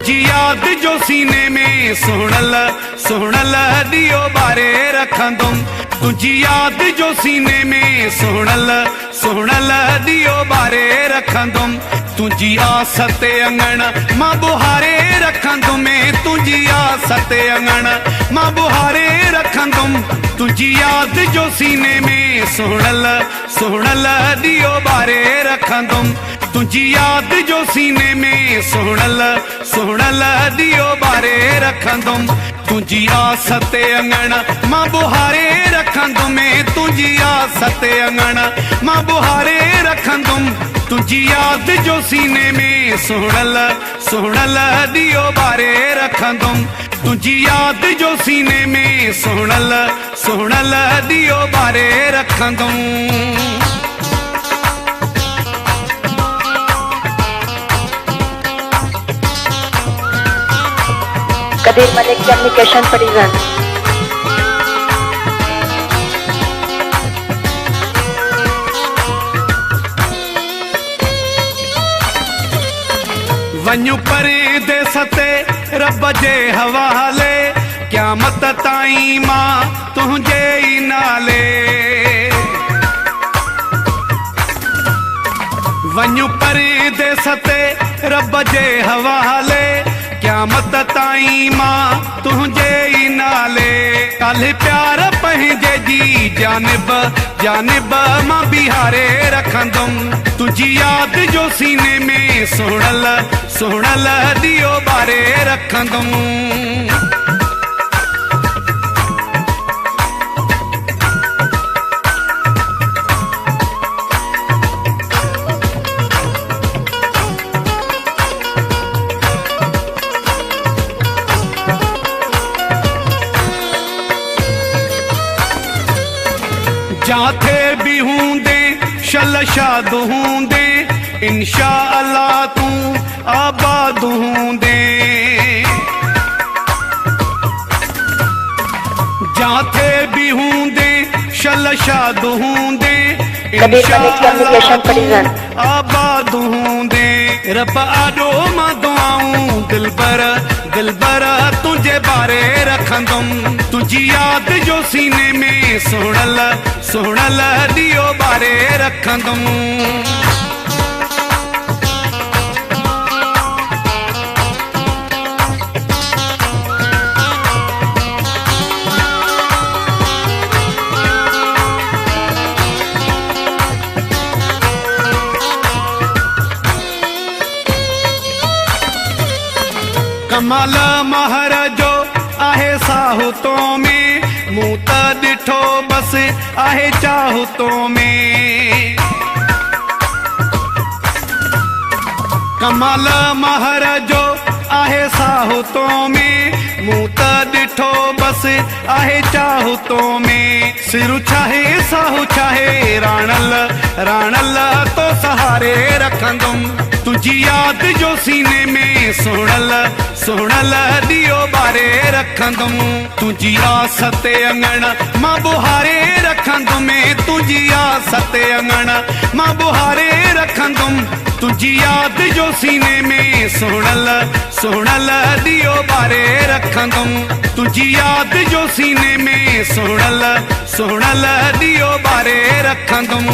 तुझी याद जो सीने में सुहणल दियो बारे रखंदुम। तुझी याद जो सीने में सुहणल दियो बारे रखंदुम। तुझी आस ते अंगण मां बुहारे रखंदुम। तुझी आस ते अंगण मां बुहारे रखंदुम। तुझी याद जो सीने में सुहणल दियो बारे रखंदुम। तुझी याद जो सीने में सुहणल दियो बारे रखंदुम। तुझी आस ते अंगण मां बुहारे रखंदुम। तुझी आस ते अंगण मां बुहारे रखंदुम। तुझी याद जो सीने में सुहणल दियो बारे रखंदुम। तुझी याद जो सीने में सुहणल दियो बारे रखंदुम। कदीर मलिक कम्युनिकेशन परिजन। वञू परे देस ते रब जे हवाले। क़यामत ताईं मां तुंहिंजे ई नाले। वञू परे देस ते रब जे हवाले। क़यामत ताईं मां तुंहिंजे ई नाले। कल प्यार पंहिंजे जी जानिब मां बिहारे रखंदुम। तुझी याद जो सीने में सुहणल दियो बारे रखंदुम। जाथे भी हूंदे शल शाद हूंदे। इंशा अल्लाह तू आबाद हूंदे। जाथे भी हूंदे शल शाद हूंदे। इंशा अल्लाह आबाद हूंदे। रब आॾो मां दुआऊं दिलबर तुझे बारे रखंदुम। तुझी याद जो सीने में सुहणल दियो बारे रखंदुम। कमाल महर जो आहे साहुतो में। मूं त ॾिठो बस आहे चाहुतो में। कमाल महर जो आहे साहुतो में। मूं त ॾिठो बस आहे चाहुतो में। सिरु छाहे साहु छाहे राणल तो सहारे रखंदुम। तुझी याद जो सीने में सुहणल दियो बारे रखंदुम। तुझी आस ते अंगण मां बुहारे रखंदुम। तुझी आस ते अंगण मां बुहारे रखंदुम। तुझी याद जो सीने में सुहणल दियो बारे रखंदुम। तुझी याद जो सीने में सुहणल दियो बारे रखंदुम।